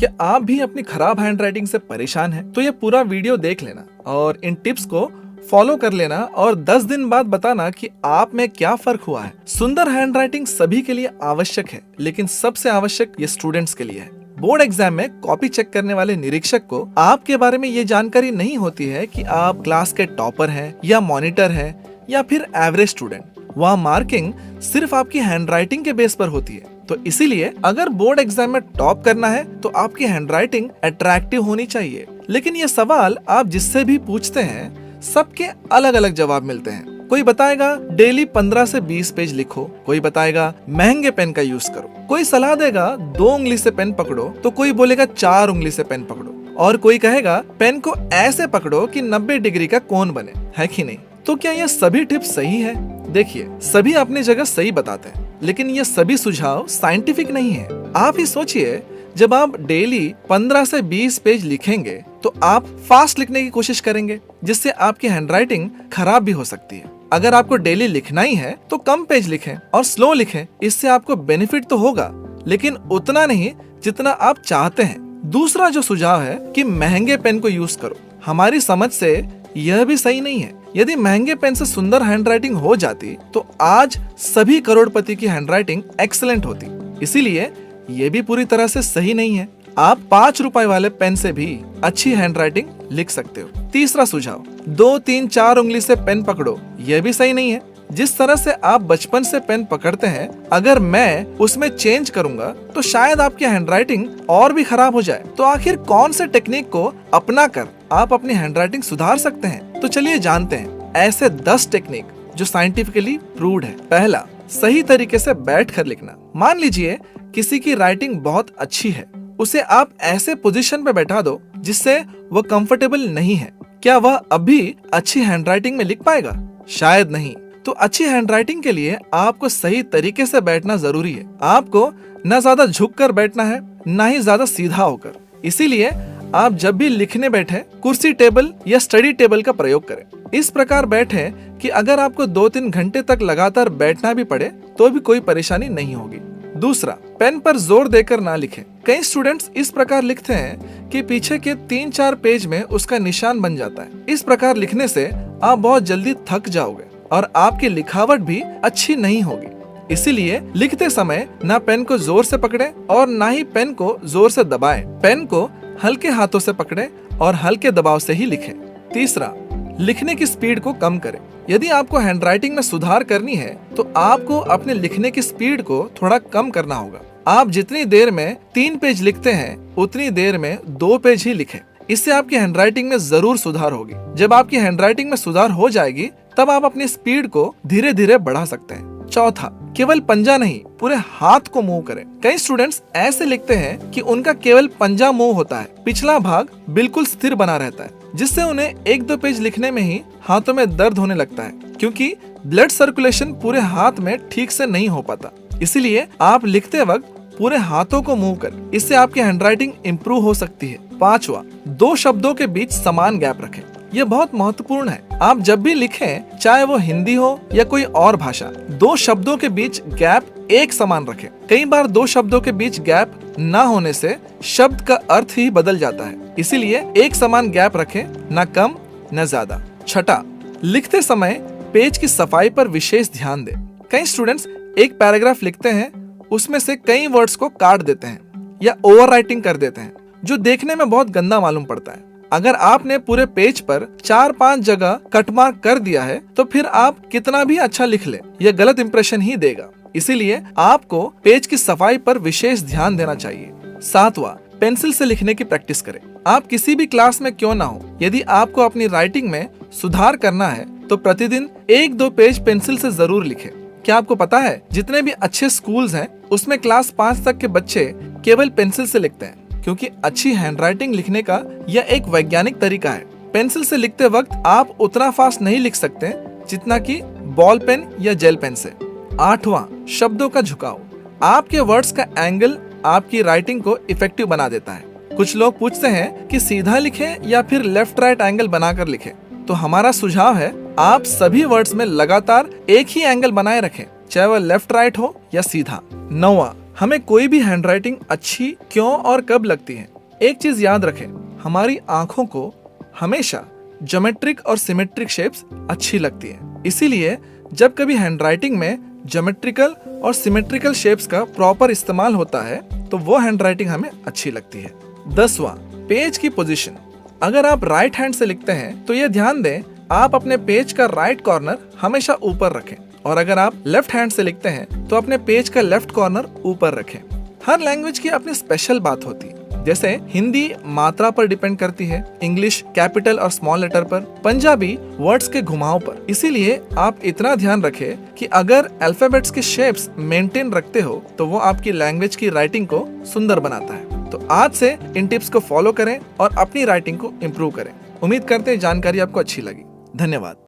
क्या आप भी अपनी खराब हैंडराइटिंग से परेशान हैं? तो ये पूरा वीडियो देख लेना और इन टिप्स को फॉलो कर लेना और 10 दिन बाद बताना कि आप में क्या फर्क हुआ है। सुंदर हैंडराइटिंग सभी के लिए आवश्यक है, लेकिन सबसे आवश्यक ये स्टूडेंट्स के लिए है। बोर्ड एग्जाम में कॉपी चेक करने वाले निरीक्षक को आपके बारे में ये जानकारी नहीं होती है कि आप क्लास के टॉपर हैं या मॉनिटर हैं या फिर एवरेज स्टूडेंट। वहाँ मार्किंग सिर्फ आपकी हैंडराइटिंग के बेस पर होती है। तो इसीलिए अगर बोर्ड एग्जाम में टॉप करना है तो आपकी हैंडराइटिंग अट्रैक्टिव होनी चाहिए। लेकिन ये सवाल आप जिससे भी पूछते हैं सबके अलग अलग जवाब मिलते हैं। कोई बताएगा डेली 15 से 20 पेज लिखो, कोई बताएगा महंगे पेन का यूज करो, कोई सलाह देगा 2 उंगली से पेन पकड़ो, तो कोई बोलेगा 4 उंगली से पेन पकड़ो, और कोई कहेगा पेन को ऐसे पकड़ो कि 90 डिग्री का कोन बने, है कि नहीं? तो क्या ये सभी टिप्स सही है? देखिए, सभी अपनी जगह सही बताते हैं, लेकिन ये सभी सुझाव साइंटिफिक नहीं है। आप ही सोचिए, जब आप डेली 15 से 20 पेज लिखेंगे तो आप फास्ट लिखने की कोशिश करेंगे, जिससे आपकी हैंडराइटिंग खराब भी हो सकती है। अगर आपको डेली लिखना ही है तो कम पेज लिखें और स्लो लिखें। इससे आपको बेनिफिट तो होगा, लेकिन उतना नहीं जितना आप चाहते हैं। दूसरा जो सुझाव है कि महंगे पेन को यूज करो, हमारी समझ से यह भी सही नहीं है। यदि महंगे पेन से सुंदर हैंडराइटिंग हो जाती तो आज सभी करोड़पति की हैंडराइटिंग एक्सीलेंट होती। इसीलिए ये भी पूरी तरह से सही नहीं है। आप 5 रुपए वाले पेन से भी अच्छी हैंडराइटिंग लिख सकते हो। तीसरा सुझाव, 2, 3, 4 उंगली से पेन पकड़ो, यह भी सही नहीं है। जिस तरह से आप बचपन से पेन पकड़ते हैं, अगर मैं उसमें चेंज करूंगा तो शायद आपकी हैंडराइटिंग और भी खराब हो जाए। तो आखिर कौन से टेक्निक को अपना कर आप अपनी हैंडराइटिंग सुधार सकते हैं? तो चलिए जानते हैं ऐसे 10 टेक्निक जो साइंटिफिकली प्रूव्ड है। पहला, सही तरीके से बैठ कर लिखना। मान लीजिए किसी की राइटिंग बहुत अच्छी है, उसे आप ऐसे पोजीशन पे बैठा दो जिससे वह कंफर्टेबल नहीं है। क्या वह अभी अच्छी हैंडराइटिंग में लिख पाएगा? शायद नहीं। तो अच्छी हैंडराइटिंग के लिए आपको सही तरीके से बैठना जरूरी है। आपको न ज्यादा झुक कर बैठना है, न ही ज्यादा सीधा होकर। इसीलिए आप जब भी लिखने बैठे कुर्सी टेबल या स्टडी टेबल का प्रयोग करें। इस प्रकार बैठे कि अगर आपको 2-3 घंटे तक लगातार बैठना भी पड़े तो भी कोई परेशानी नहीं होगी। दूसरा, पेन पर जोर देकर ना लिखें। कई स्टूडेंट्स इस प्रकार लिखते हैं कि पीछे के 3-4 पेज में उसका निशान बन जाता है। इस प्रकार लिखने से आप बहुत जल्दी थक जाओगे और आपकी लिखावट भी अच्छी नहीं होगी। इसीलिए लिखते समय ना पेन को जोर से पकड़े और ना ही पेन को जोर से दबाएं। पेन को हल्के हाथों से पकड़े और हल्के दबाव से ही लिखें। तीसरा, लिखने की स्पीड को कम करें। यदि आपको हैंडराइटिंग में सुधार करनी है तो आपको अपने लिखने की स्पीड को थोड़ा कम करना होगा। आप जितनी देर में 3 पेज लिखते हैं उतनी देर में 2 पेज ही लिखें। इससे आपकी हैंडराइटिंग में जरूर सुधार होगी। जब आपकी हैंडराइटिंग में सुधार हो जाएगी तब आप अपनी स्पीड को धीरे धीरे बढ़ा सकते हैं। चौथा, केवल पंजा नहीं, पूरे हाथ को मूव करें। कई स्टूडेंट्स ऐसे लिखते हैं कि उनका केवल पंजा मूव होता है, पिछला भाग बिल्कुल स्थिर बना रहता है, जिससे उन्हें 1-2 पेज लिखने में ही हाथों में दर्द होने लगता है, क्योंकि ब्लड सर्कुलेशन पूरे हाथ में ठीक से नहीं हो पाता। इसीलिए आप लिखते वक्त पूरे हाथों को मूव करें। इससे आपकी हैंडराइटिंग इंप्रूव हो सकती है। पांचवा, 2 शब्दों के बीच समान गैप रखें। यह बहुत महत्वपूर्ण है। आप जब भी लिखें, चाहे वो हिंदी हो या कोई और भाषा, 2 शब्दों के बीच गैप एक समान रखें। कई बार 2 शब्दों के बीच गैप न होने से शब्द का अर्थ ही बदल जाता है। इसीलिए एक समान गैप रखें, न कम न ज्यादा। छठा, लिखते समय पेज की सफाई पर विशेष ध्यान दें। कई स्टूडेंट्स एक पैराग्राफ लिखते हैं, उसमें से कई वर्ड्स को काट देते हैं या ओवर राइटिंग कर देते हैं, जो देखने में बहुत गंदा मालूम पड़ता है। अगर आपने पूरे पेज पर 4-5 जगह कट मार्क कर दिया है तो फिर आप कितना भी अच्छा लिख ले, यह गलत इंप्रेशन ही देगा। इसीलिए आपको पेज की सफाई पर विशेष ध्यान देना चाहिए। 7वां, पेंसिल से लिखने की प्रैक्टिस करें। आप किसी भी क्लास में क्यों ना हो, यदि आपको अपनी राइटिंग में सुधार करना है तो प्रतिदिन 1-2 पेज पेंसिल से जरूर लिखें। क्या आपको पता है, जितने भी अच्छे स्कूल्स हैं उसमें क्लास 5 तक के बच्चे केवल पेंसिल से लिखते हैं, क्योंकि अच्छी हैंडराइटिंग लिखने का यह एक वैज्ञानिक तरीका है। पेंसिल से लिखते वक्त आप उतना फास्ट नहीं लिख सकते जितना कि बॉल पेन या जेल पेन से। 8वां, शब्दों का झुकाव। आपके वर्ड्स का एंगल आपकी राइटिंग को इफेक्टिव बना देता है। कुछ लोग पूछते हैं कि सीधा लिखें या फिर लेफ्ट राइट एंगल बनाकर लिखें। तो हमारा सुझाव है, आप सभी वर्ड्स में लगातार एक ही एंगल बनाए रखें, चाहे वह लेफ्ट राइट हो या सीधा। 9वां, हमें कोई भी हैंडराइटिंग अच्छी क्यों और कब लगती है? एक चीज याद रखें, हमारी आंखों को हमेशा ज्योमेट्रिक और सिमेट्रिक शेप्स अच्छी लगती है। इसीलिए जब कभी हैंडराइटिंग में ज्योमेट्रिकल और सिमेट्रिकल शेप्स का प्रॉपर इस्तेमाल होता है तो वो हैंडराइटिंग हमें अच्छी लगती है। 10वां, पेज की पोजीशन। अगर आप राइट हैंड से लिखते हैं तो ये ध्यान दें, आप अपने पेज का राइट कॉर्नर हमेशा ऊपर रखें, और अगर आप लेफ्ट हैंड से लिखते हैं तो अपने पेज का लेफ्ट कॉर्नर ऊपर रखें। हर लैंग्वेज की अपनी स्पेशल बात होती है। जैसे हिंदी मात्रा पर डिपेंड करती है, इंग्लिश कैपिटल और स्मॉल लेटर पर, पंजाबी वर्ड्स के घुमाव पर। इसीलिए आप इतना ध्यान रखें कि अगर अल्फाबेट्स के शेप्स मेंटेन रखते हो तो वो आपकी लैंग्वेज की राइटिंग को सुंदर बनाता है। तो आज से इन टिप्स को फॉलो करें और अपनी राइटिंग को इम्प्रूव करें। उम्मीद करते हैं जानकारी आपको अच्छी लगी। धन्यवाद।